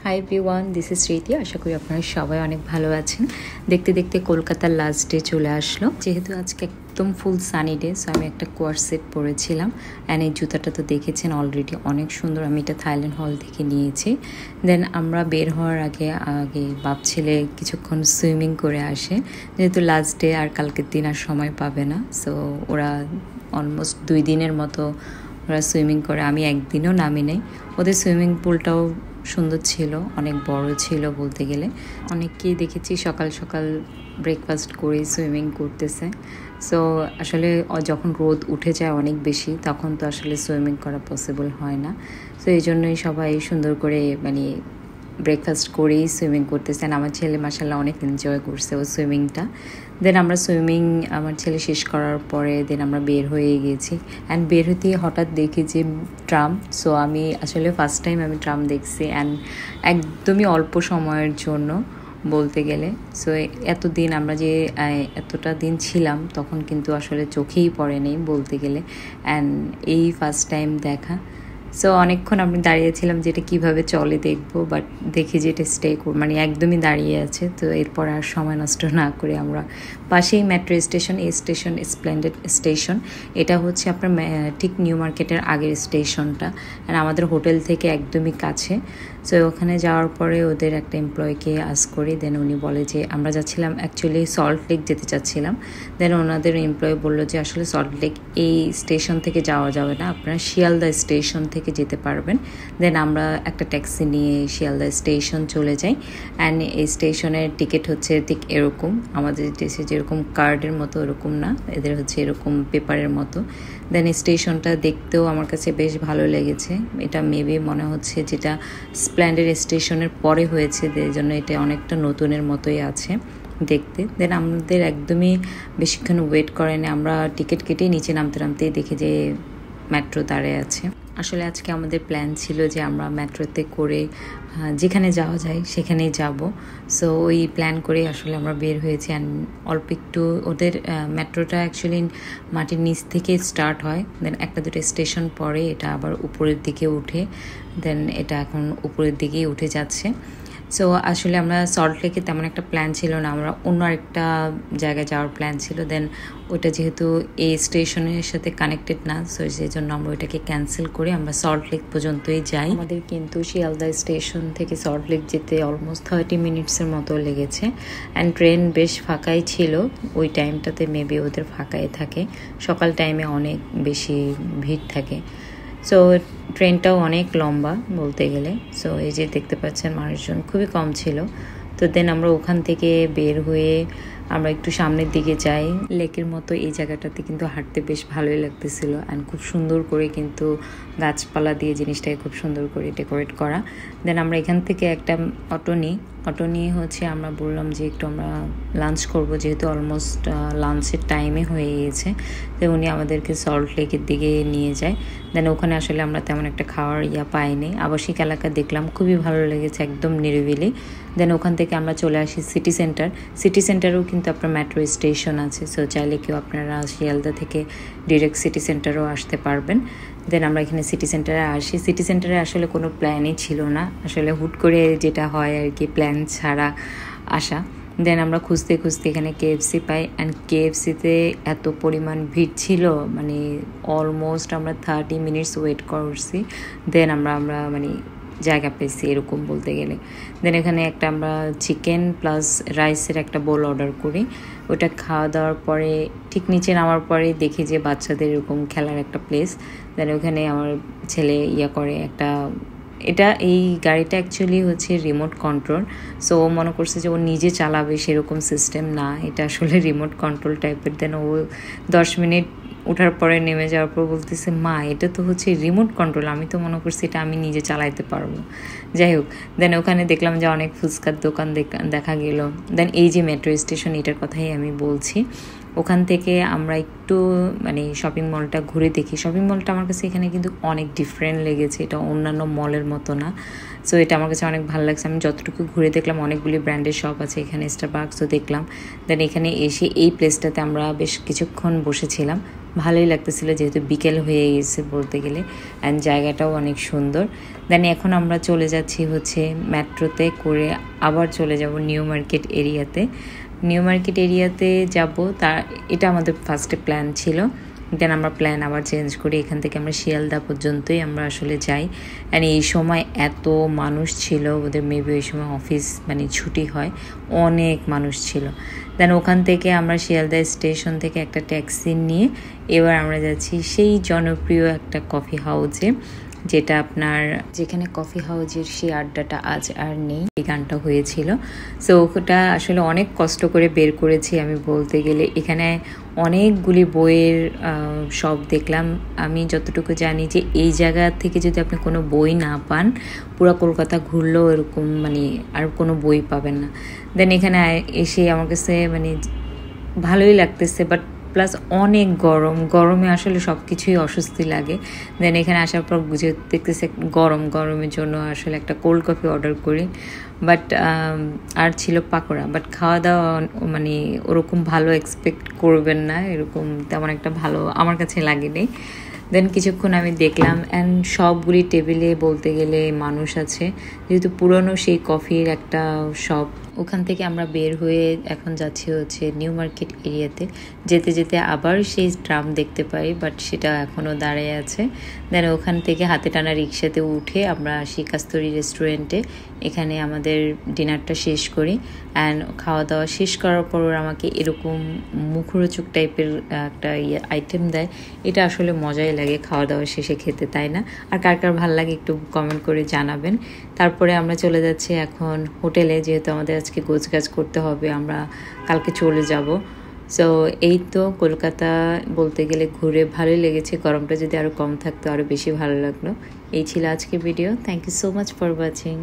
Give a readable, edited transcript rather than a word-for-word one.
Hi everyone, this is স্মৃতি। আশা করি আপনারা সবাই অনেক ভালো আছেন। দেখতে দেখতে কলকাতার লাস্ট ডে চলে আসলো। যেহেতু আজকে একদম ফুল সানি ডে, সো আমি একটা কোয়ার সেট পরেছিলাম। অ্যান্ড এই জুতাটা তো দেখেছেন অলরেডি, অনেক সুন্দর। আমি এটা থাইল্যান্ড হল থেকে নিয়েছি। দেন আমরা বের হওয়ার আগে বাপ ছেলে কিছুক্ষণ সুইমিং করে আসে, যেহেতু লাস্ট ডে আর কালকের দিন আর সময় পাবে না। সো ওরা অলমোস্ট 2 দিনের মতো ওরা সুইমিং করে। আমি একদিনও নামি নেই। ওদের সুইমিং পুলটাও সুন্দর ছিল, অনেক বড় ছিল বলতে গেলে। অনেককেই দেখেছি সকাল সকাল ব্রেকফাস্ট করে সুইমিং করতেছে। সো আসলে যখন রোদ উঠে যায় অনেক বেশি, তখন তো আসলে সুইমিং করা পসিবল হয় না। সো এই জন্যই সবাই সুন্দর করে ব্রেকফাস্ট করেই সুইমিং করতেছেন। আমার ছেলে মাশাআল্লাহ অনেক এনজয় করছে ও সুইমিংটা। দেন আমরা সুইমিং আমার ছেলে শেষ করার পরে দেন আমরা বের হয়ে গিয়েছি। অ্যান্ড বের হতে হঠাৎ দেখি যে ট্রাম। সো আমি আসলে ফার্স্ট টাইম আমি ট্রাম দেখছি, অ্যান্ড একদমই অল্প সময়ের জন্য বলতে গেলে। সো এতদিন আমরা যে এতটা দিন ছিলাম তখন কিন্তু আসলে চোখেই পড়েনি বলতে গেলে। অ্যান্ড এই ফার্স্ট টাইম দেখা। সো অনেকক্ষণ আমি দাঁড়িয়েছিলাম যে এটা কীভাবে চলে দেখবো, বাট দেখি যে এটা একদমই দাঁড়িয়ে আছে। তো এরপর আর সময় নষ্ট না করে আমরা পাশেই মেট্রো স্টেশন, এই স্টেশন স্প্লেন্ডেড স্টেশন। এটা হচ্ছে আপনার ঠিক নিউ মার্কেটের আগের স্টেশনটা, আর আমাদের হোটেল থেকে একদমই কাছে। সো ওখানে যাওয়ার পরে ওদের একটা এমপ্লয়িকে আস্ক করি। দেন উনি বলে যে আমরা যাচ্ছিলাম অ্যাকচুয়ালি সল্ট লেক যেতে চাচ্ছিলাম। দেন ওনাদের এমপ্লয়ি বললো যে আসলে সল্ট লেক এই স্টেশন থেকে যাওয়া যাবে না, আপনারা শিয়ালদা স্টেশন থেকে যেতে পারবেন। দেন আমরা একটা ট্যাক্সি নিয়ে শিয়ালদা স্টেশন চলে যাই। অ্যান্ড এই স্টেশনের টিকিট হচ্ছে ঠিক এরকম, আমাদের দেশে যেরকম কার্ডের মতো এরকম না, এদের হচ্ছে এরকম পেপারের মতো। দেন স্টেশনটা দেখতেও আমার কাছে বেশ ভালো লেগেছে। এটা মেবি মনে হচ্ছে যেটা স্প্লেন্ডেড স্টেশনের পরে হয়েছে, এই জন্য এটা অনেকটা নতুনের মতোই আছে দেখতে। দেন আমাদের একদমই বেশিক্ষণ ওয়েট করেনি, আমরা টিকিট কেটে নিচে নামতে নামতেই দেখি যে মেট্রো দাঁড়িয়ে আছে। আসলে আজকে আমাদের প্ল্যান ছিল যে আমরা মেট্রোতে করে যেখানে যাওয়া যায় সেখানেই যাব। সো ওই প্ল্যান করে আসলে আমরা বের হয়েছি। অ্যান্ড অল্প একটু ওদের মেট্রোটা অ্যাকচুয়ালি মাটির নিচ থেকে স্টার্ট হয়, দেন একটা দুটো স্টেশন পরে এটা আবার উপরের দিকে উঠে, দেন এটা এখন উপরের দিকেই উঠে যাচ্ছে। সো আসলে আমরা সল্ট লেকে তেমন একটা প্ল্যান ছিল না, আমরা অন্য আরেকটা জায়গায় যাওয়ার প্ল্যান ছিল। দেন ওইটা যেহেতু এই স্টেশনের সাথে কানেক্টেড না, সো সেই জন্য আমরা ওইটাকে ক্যান্সেল করে আমরা সল্ট লেক পর্যন্তই যাই। আমাদের কিন্তু শিয়ালদা স্টেশন থেকে সল্ট লেক যেতে অলমোস্ট 30 মিনিটসের মতো লেগেছে। অ্যান্ড ট্রেন বেশ ফাঁকাই ছিল ওই টাইমটাতে, মেবি ওদের ফাঁকাই থাকে, সকাল টাইমে অনেক বেশি ভিড় থাকে। সো ট্রেনটাও অনেক লম্বা বলতে গেলে। সো এই যে দেখতে পাচ্ছেন মানুষজন খুবই কম ছিল। তো দেন আমরা ওখান থেকে বের হয়ে আমরা একটু সামনের দিকে যাই। লেকের মতো এই জায়গাটাতে কিন্তু হাঁটতে বেশ ভালোই লাগতেছিল, অ্যান্ড খুব সুন্দর করে কিন্তু গাছপালা দিয়ে জিনিসটাকে খুব সুন্দর করে ডেকোরেট করা। দেন আমরা এখান থেকে একটা অটো নিয়ে হচ্ছে আমরা বললাম যে একটু আমরা লাঞ্চ করব, যেহেতু অলমোস্ট লাঞ্চের টাইমে হয়ে গিয়েছে। তো উনি আমাদেরকে সল্ট লেকের দিকে নিয়ে যায়। দেন ওখানে আসলে আমরা তেমন একটা খাওয়ার পাইনি। আবাসিক এলাকা দেখলাম, খুবই ভালো লেগেছে, একদম নিরিবিলি। দেন ওখান থেকে আমরা চলে আসি সিটি সেন্টারেও কিন্তু আপনার মেট্রো স্টেশন আছে। সো চাইলে কেউ আপনারা শিয়ালদা থেকে ডিরেক্ট সিটি সেন্টারও আসতে পারবেন। দেন আমরা এখানে সিটি সেন্টারে আসি। সিটি সেন্টারে আসলে কোনো প্ল্যানই ছিল না, আসলে হুট করে যেটা হয় আর কি, প্ল্যান ছাড়া আসা। দেন আমরা খুঁজতে খুঁজতে এখানে কেএফসি পাই। অ্যান্ড কেএফসিতে এত পরিমাণ ভিড় ছিল, অলমোস্ট আমরা 30 মিনিটস ওয়েট করছি। দেন আমরা জায়গা পেয়েছি এরকম বলতে গেলে। দেন এখানে একটা আমরা চিকেন প্লাস রাইসের একটা বোল অর্ডার করি। ওটা খাওয়া দাওয়ার পরে ঠিক নিচে নামার পরে দেখি যে বাচ্চাদের এরকম খেলার একটা প্লেস। দেন ওখানে আমার ছেলে করে এই গাড়িটা অ্যাকচুয়ালি হচ্ছে রিমোট কন্ট্রোল। সো ও মনে করছে যে ও নিজে চালাবে, সেরকম সিস্টেম না, এটা আসলে রিমোট কন্ট্রোল টাইপের। দেন ও 10 মিনিট ওঠার পরে নেমে যাওয়ার পর বলতেছে, মা এটা তো হচ্ছে রিমোট কন্ট্রোল, আমি তো মনে করছি এটা আমি নিজে চালাইতে পারবো। যাই হোক, দেন ওখানে দেখলাম যে অনেক ফুচকার দোকান দেখা গেল। দেন এই যে মেট্রো স্টেশন, এটার কথাই আমি বলছি। ওখান থেকে আমরা একটু শপিং মলটা ঘুরে দেখি। শপিং মলটা আমার কাছে এখানে কিন্তু অনেক ডিফারেন্ট লেগেছে, এটা অন্যান্য মলের মতো না। সো এটা আমার কাছে অনেক ভালো লাগছে। আমি যতটুকু ঘুরে দেখলাম অনেকগুলি ব্র্যান্ডের শপ আছে, এখানে স্টারবাকসও দেখলাম। দেন এখানে এসে এই প্লেসটাতে আমরা বেশ কিছুক্ষণ বসেছিলাম, ভালোই লাগতেছিল যেহেতু বিকেল হয়ে গেছে বলতে গেলে, অ্যান্ড জায়গাটাও অনেক সুন্দর। দেন এখন আমরা চলে যাচ্ছি হচ্ছে মেট্রোতে করে আবার চলে যাব নিউ মার্কেট এরিয়াতে। নিউ মার্কেট এরিয়াতে যাব, এটা আমাদের ফার্স্টে প্ল্যান ছিল। দেন আমরা প্ল্যান আবার চেঞ্জ করি, এখান থেকে আমরা শিয়ালদা পর্যন্তই আমরা আসলে যাই। অ্যান্ড এই সময় এত মানুষ ছিল, ওদের মেবি এই সময় অফিস মানে ছুটি হয়, অনেক মানুষ ছিল। দেন ওখান থেকে আমরা শিয়ালদা স্টেশন থেকে একটা ট্যাক্সি নিয়ে এবার আমরা যাচ্ছি সেই জনপ্রিয় একটা কফি হাউসে, যেটা আপনার যেখানে কফি হাউজের সেই আড্ডাটা আজ আর নেই, এই গানটা হয়েছিল। সো ওটা আসলে অনেক কষ্ট করে বের করেছি আমি বলতে গেলে। এখানে অনেকগুলি বইয়ের শপ দেখলাম। আমি যতটুকু জানি যে এই জায়গা থেকে যদি আপনি কোনো বই না পান, পুরো কলকাতা ঘুরলেও এরকম মানে আর কোনো বই পাবেন না। দেন এখানে এসে আমার কাছে মানে ভালোই লাগতেছে, বাট প্লাস অনেক গরমে আসলে সব কিছুই অস্বস্তি লাগে। দেন এখানে আসার পর বুঝে দেখতেছে গরমের জন্য আসলে একটা কোল্ড কফি অর্ডার করি, বাট আর ছিল পাকোড়া। বাট খাওয়া দাওয়া মানে ওরকম ভালো এক্সপেক্ট করবেন না, এরকম তেমন একটা ভালো আমার কাছে লাগেনি। দেন কিছুক্ষণ আমি দেখলাম, অ্যান্ড সবগুলি টেবিলে বলতে গেলে মানুষ আছে, যেহেতু পুরনো সেই কফির একটা শপ। ওখান থেকে আমরা বের হয়ে এখন যাচ্ছি হচ্ছে নিউ মার্কেট এরিয়াতে। যেতে যেতে আবার সেই ট্রাম দেখতে পাই, বাট সেটা এখনও দাঁড়িয়ে আছে। দেন ওখান থেকে হাতে টানা রিক্সাতে উঠে আমরা আসি কাস্তুরি রেস্টুরেন্টে। এখানে আমাদের ডিনারটা শেষ করি, অ্যান্ড খাওয়া দাওয়া শেষ করার পর আমাকে এরকম মুখরোচক টাইপের একটা আইটেম দেয়। এটা আসলে মজাই লাগে খাওয়া দাওয়া শেষে খেতে, তাই না? আর কার কার ভালো লাগে একটু কমেন্ট করে জানাবেন। তারপরে আমরা চলে যাচ্ছি এখন হোটেলে, যেহেতু আমাদের আজকে গোছগাছ করতে হবে, আমরা কালকে চলে যাব। সো এই তো কলকাতা বলতে গেলে ঘুরে ভালোই লেগেছে। গরমটা যদি আরও কম থাকতো আরও বেশি ভালো লাগলো। এই ছিল আজকের ভিডিও। Thank you so much for watching.